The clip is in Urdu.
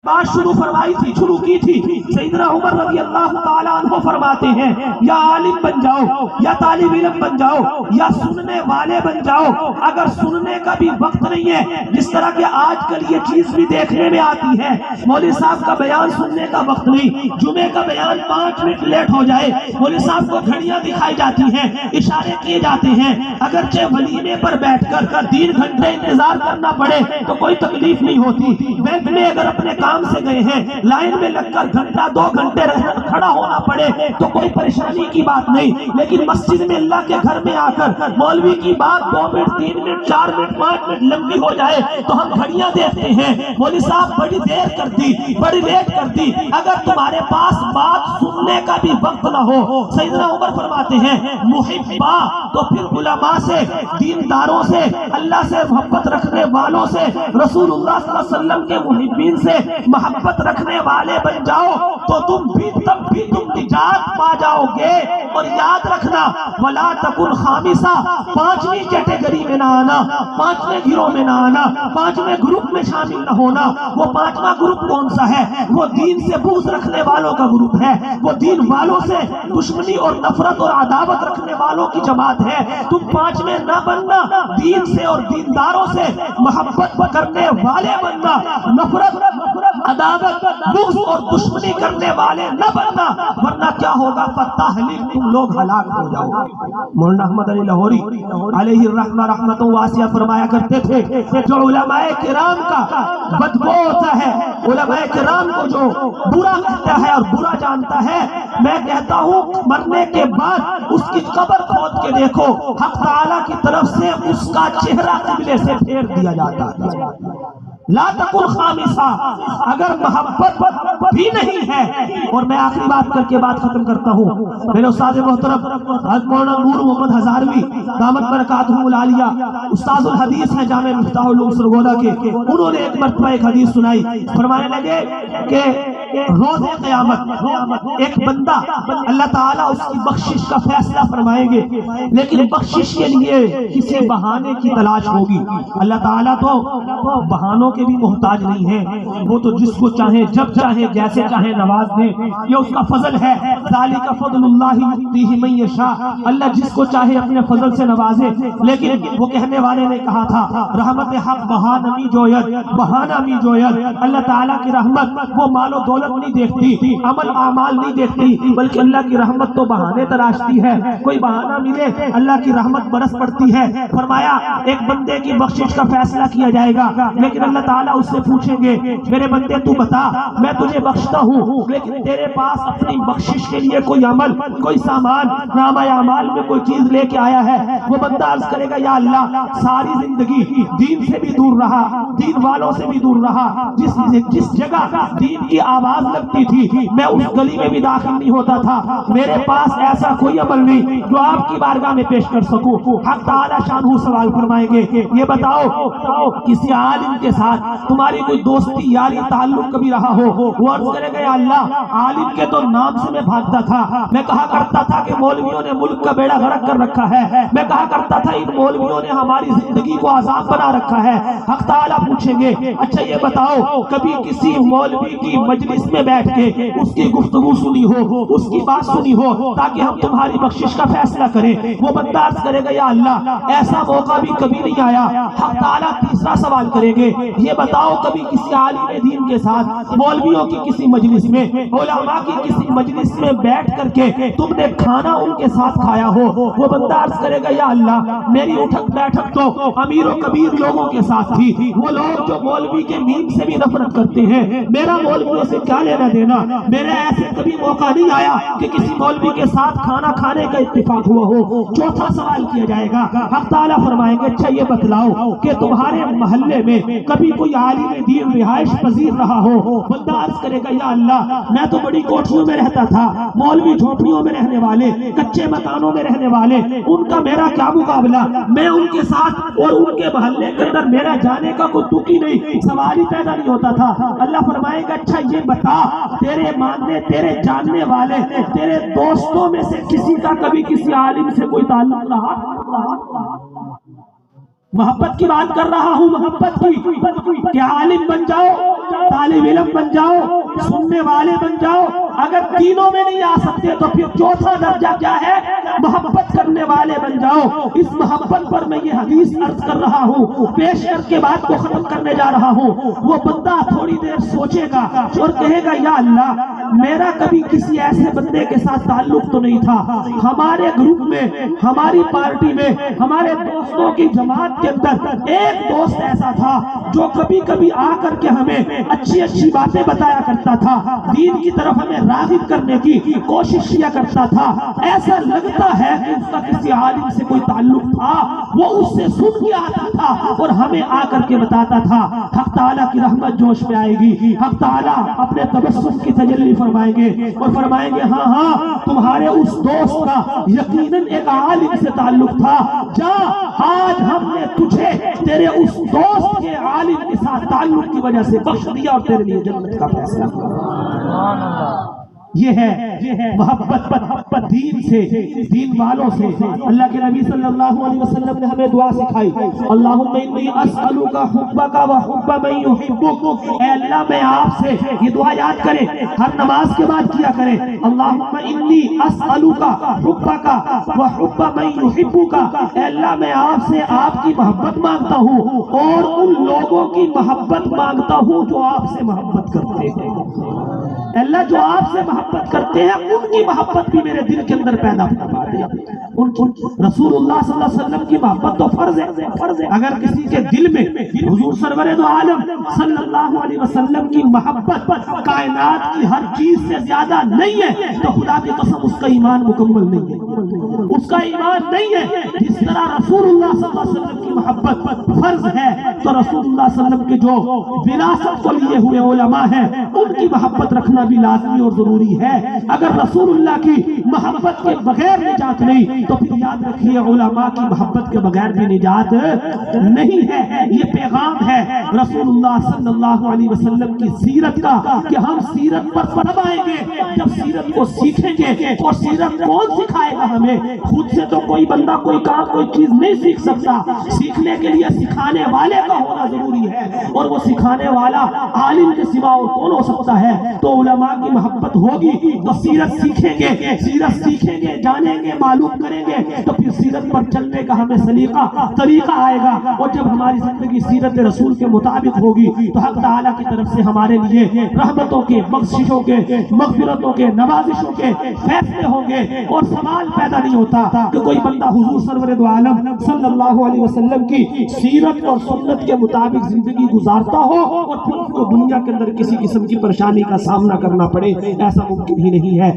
بات شروع کی تھی سیدنا عمر رضی اللہ تعالیٰ عنہ فرماتے ہیں یا عالم بن جاؤ یا طالب علم بن جاؤ یا سننے والے بن جاؤ، اگر سننے کا بھی وقت نہیں ہے، جس طرح کہ آج کل یہ چیز بھی دیکھنے میں آتی ہے، مولوی صاحب کا بیان سننے کا وقت نہیں، جمعے کا بیان 5 منٹ لیٹ ہو جائے مولوی صاحب کو گھڑیاں دکھائی جاتی ہیں، اشارے کیے جاتے ہیں، اگرچہ ولیمے پر بیٹھ کر 3 گھنٹے انتظار کرنا پڑے تو کوئی تکلیف نہیں ہوتی، بینک میں اگر اپنے کام سے گئے ہیں لائن میں لگ کر گھنٹہ 2 گھنٹے کھڑا ہونا پڑے تو کوئی پریشانی کی بات نہیں، لیکن مسجد میں اللہ کے گھر میں آ کر مولوی کی بات 2 منٹ 3 منٹ 4 منٹ 5 منٹ لمبی ہو جائے تو ہم گھڑیاں دیکھتے ہیں مولوی صاحب بڑی دیر کر دی، بڑی لیٹ کر دی۔ اگر تمہارے پاس بات سننے کا بھی وقت نہ ہو، سیدنا عمر فرماتے ہیں محبا تو پھر علماء سے، دینداروں سے، اللہ سے محبت رکھنے والوں سے، رسول اللہ صلی اللہ علیہ وسلم کے محبین سے محبت رکھنے والے بن جاؤ تو تم بھی تب بھی تم نجات پا جاؤ گے۔ اور یاد رکھنا ولا تکن خامسہ، 5ویں کیٹیگری میں نہ آنا، 5ویں گروہ میں نہ آنا، 5ویں گروپ میں شامل نہ ہونا۔ وہ 5واں گروپ کون سا ہے؟ وہ دین سے بغض رکھنے والوں کا گروپ ہے، وہ دین والوں سے دشمنی اور نفرت اور عداوت رکھنے والوں کی جماعت ہے۔ تم 5ویں نہ بننا، دین سے اور دینداروں سے محبت کرنے والے بننا، نفرت عداوت بغض اور دشمنی کرنے والے نہ بننا، ورنہ کیا ہوگا فتحلک، تم لوگ ہلاک ہو جاؤ گے۔ مولانا احمد علی لاہوری علیہ الرحمہ رحمت واسعہ فرمایا کرتے تھے جو علماء کرام کا بدبو ہوتا ہے، علماء کرام کو جو برا کہتا ہے اور برا جانتا ہے، میں کہتا ہوں مرنے کے بعد اس کی قبر کھود کے دیکھو، حق تعالیٰ کی طرف سے اس کا چہرہ قبلے سے پھیر دیا جاتا ہے۔ لا تکن خامسہ، اگر محبت بھی نہیں ہے۔ اور میں آخری بات کر کے بات ختم کرتا ہوں، میرے استاد محترم حضرت مولانا نور محمد ہزاروی دامت برکاتہم العالیہ، استاد الحدیث ہیں جامع مفتاح العلوم سرگودا کے، انہوں نے ایک مرتبہ ایک حدیث سنائی، فرمانے لگے کہ روز قیامت ایک بندہ اللہ تعالیٰ اس کی بخشش کا فیصلہ فرمائیں گے، لیکن بخشش کے لیے کسی بہانے کی تلاش ہوگی۔ اللہ تعالیٰ تو بہانوں کے بھی محتاج نہیں ہے، وہ تو جس کو چاہے جب چاہے جیسے چاہے نواز دے، یہ اس کا فضل ہے۔ ذالک فضل اللہ یؤتیہ من یشاء، اللہ جس کو چاہے اپنے فضل سے نوازے۔ لیکن وہ کہنے والے نے کہا تھا رحمت حق بہانہ می جوید، بہانہ می جوید، اللہ تعالیٰ کی رحمت وہ مال و دولت نہیں دیکھتی، عمل اعمال نہیں دیکھتی، بلکہ اللہ کی رحمت تو بہانے تراشتی ہے، کوئی بہانہ ملے اللہ کی رحمت برس پڑتی ہے۔ فرمایا ایک بندے کی بخشش کا فیصلہ کیا جائے گا، لیکن اللہ تعالیٰ اس سے پوچھیں گے میرے بندے تو بتا میں تجھے بخشتا ہوں، لیکن تیرے پاس اپنی بخشش کے لیے کوئی عمل، کوئی سامان، نامہ اعمال میں کوئی چیز لے کے آیا ہے؟ وہ بندہ عرض کرے گا یا اللہ ساری زندگی دین سے بھی دور رہا، دین والوں سے بھی دور رہا، جس جگہ دین کی آواز لگتی تھی میں اس گلی میں بھی داخل نہیں ہوتا تھا، میرے پاس ایسا کوئی عمل نہیں جو آپ کی بارگاہ میں پیش کر سکوں۔ حق تعالیٰ شانہ سوال فرمائیں گے یہ بتاؤ کسی عالم کے ساتھ تمہاری کوئی دوستی یاری تعلق کبھی رہا ہو؟ وہ عرض کرے گا یا اللہ عالم کے تو نام سے میں بھاگتا تھا، میں کہا کرتا تھا کہ مولویوں نے ملک کا بیڑا غرق کر رکھا ہے، میں کہا کرتا تھا ان مولویوں نے ہماری زندگی کو عذاب بنا رکھا ہے۔ حق تعالیٰ پوچھیں گے اچھا یہ بتاؤ کبھی کسی مولوی کی مجلس میں بیٹھ کے اس کی گفتگو سنی ہو، اس کی بات سنی ہو تاکہ ہم تمہاری بخشش کا فیصلہ کریں؟ وہ بندہ عرض کرے گا یا اللہ ایسا موقع بھی کبھی نہیں آیا۔ حق تعالیٰ تیسرا سوال کریں گے یہ بتاؤ کبھی کسی عالم دین کے ساتھ مولویوں کی کسی مجلس میں، علماء کی کسی مجلس میں بیٹھ کر کے تم نے کھانا ان کے ساتھ کھایا ہو؟ وہ بندہ عرض کرے گا یا اللہ میری اٹھک بیٹھک تو امیر و کبیر لوگوں کے ساتھ تھی، وہ لوگ جو مولوی کے میم سے بھی نفرت کرتے ہیں، میرا مولویوں سے کیا لینا دینا؟ میرا ایسے کبھی موقع نہیں آیا کہ کسی مولوی کے ساتھ کھانا کھانے کا اتفاق ہوا ہو۔ چوتھا سوال کیا جائے گا، حق تعالیٰ فرمائیں گے اچھا یہ بتلاؤ کہ تمہارے محلے میں کبھی کوئی عالم دین رہائش پذیر رہا ہو؟ بندہ عرض کرے گا یا اللہ میں تو بڑی کوٹھیوں میں رہتا تھا، مولوی جھونپڑیوں میں رہنے والے، کچے مکانوں میں رہنے والے، ان کا میرا کیا مقابلہ؟ میں ان کے ساتھ اور ان کے محلے کے اندر میرا جانے کا کوئی تک ہی نہیں، سوال ہی پیدا نہیں ہوتا تھا۔ اللہ فرمائے گا اچھا یہ بتا تیرے ماننے تیرے جاننے والے تیرے دوستوں میں سے کسی کا کبھی کسی عالم سے کوئی تعلق رہا؟ محبت کی بات کر رہا ہوں، محبت کی کہ عالم بن جاؤ، طالب علم بن جاؤ، سننے والے بن جاؤ۔ اگر تینوں میں نہیں آ سکتے تو پھر چوتھا درجہ کیا ہے؟ محبت کرنے والے بن جاؤ۔ اس محبت پر میں یہ حدیث عرض کر رہا ہوں، پیش کر کے بات کو ختم کرنے جا رہا ہوں۔ وہ بندہ تھوڑی دیر سوچے گا اور کہے گا یا اللہ میرا کبھی کسی ایسے بندے کے ساتھ تعلق تو نہیں تھا، ہمارے گروپ میں، ہماری پارٹی میں، ہمارے دوستوں کی جماعت کے اندر ایک دوست ایسا تھا جو کبھی کبھی آ کر کے ہمیں اچھی اچھی باتیں بتایا کرتا تھا، دین کی طرف ہمیں راغب کرنے کی کوشش کیا کرتا تھا، ایسا لگتا ہے کہ اس کا کسی عالم سے کوئی تعلق تھا، وہ اس سے سن کے آتا تھا اور ہمیں آ کر کے بتاتا تھا۔ حق تعالیٰ کی رحمت جوش میں آئے گی، حق تعالیٰ اپنے تبسم کی تجلی فرمائیں گے اور فرمائیں گے ہاں ہاں تمہارے اس دوست کا یقیناً ایک عالم سے تعلق تھا، جا آج ہم نے تجھے تیرے اس دوست کے عالم کے ساتھ تعلق کی وجہ سے بخش دیا اور تیرے لیے جنت کا فیصلہ کیا۔ یہ ہے محبت دین سے، دین والوں سے۔ اللہ کے نبی صلی اللہ علیہ وسلم نے ہمیں دعا سکھائی، اللہم انی اسألک حبک و حب من یحبک۔ اے اللہ میں آپ سے، یہ دعا یاد کریں، ہر نماز کے بعد کیا کریں، اللہم انی اسألک حبک و حب من یحبک۔ اے اللہ میں آپ سے آپ کی محبت مانگتا ہوں اور ان لوگوں کی محبت مانگتا ہوں جو آپ سے محبت کرتے ہیں۔ اللہ جو آپ سے محبت کرتے ہیں ان کی محبت بھی میرے دل کے اندر پیدا فرما دے۔ رسول اللہ صلی اللہ علیہ وسلم کی محبت تو فرض ہے، اگر کسی کے دل میں حضور سرور دو عالم صلی اللہ علیہ وسلم کی محبت کائنات کی ہر چیز سے زیادہ نہیں ہے تو خدا کی قسم اس کا ایمان مکمل نہیں ہے، اس کا ایمان نہیں ہے۔ جس طرح رسول اللہ صلی اللہ علیہ وسلم کی محبت فرض ہے تو رسول اللہ صلی اللہ علیہ وسلم کے جو وراثت کو لیے ہوئے علماء ہیں ان کی محبت رکھنا بھی لازمی اور ضروری ہے۔ اگر رسول اللہ کی محبت کے بغیر نجات نہیں تو پھر یاد رکھیے علماء کی محبت کے بغیر بھی نجات نہیں ہے۔ یہ پیغام ہے رسول اللہ صلی اللہ علیہ وسلم کی سیرت کا کہ ہم سیرت پر پڑھ آئیں گے جب سیرت کو سیکھیں گے۔ اور سیرت کون سکھائے گا ہمیں؟ خود سے تو کوئی بندہ کوئی کام کوئی چیز نہیں سیکھ سکتا، سیکھنے کے لیے سکھانے والے کا ہونا ضروری ہے، اور وہ سکھانے والا عالم کے سوا اور کون ہو سکتا ہے؟ تو علماء کی محبت ہوگی تو سیرت سیکھیں گے، سیرت سیکھیں گے، جانیں گے، معلوم کریں گے تو پھر سیرت پر چلنے کا ہمیں سلیقہ طریقہ آئے گا۔ اور جب ہماری زندگی سیرت رسول کے مطابق ہوگی تو حق تعالیٰ کی طرف سے ہمارے لیے رحمتوں کے، بخششوں کے، مغفرتوں کے، نوازشوں کے فیصلے ہوں گے۔ اور سوال پیدا نہیں ہوتا کہ کوئی بندہ حضور سرور دو عالم صلی اللہ علیہ وسلم کی سیرت اور سنت کے مطابق زندگی گزارتا ہو اور پھر اس کو دنیا کے اندر کسی قسم کی پریشانی کا سامنا کرنا پڑے، ایسا ممکن ہی نہیں ہے۔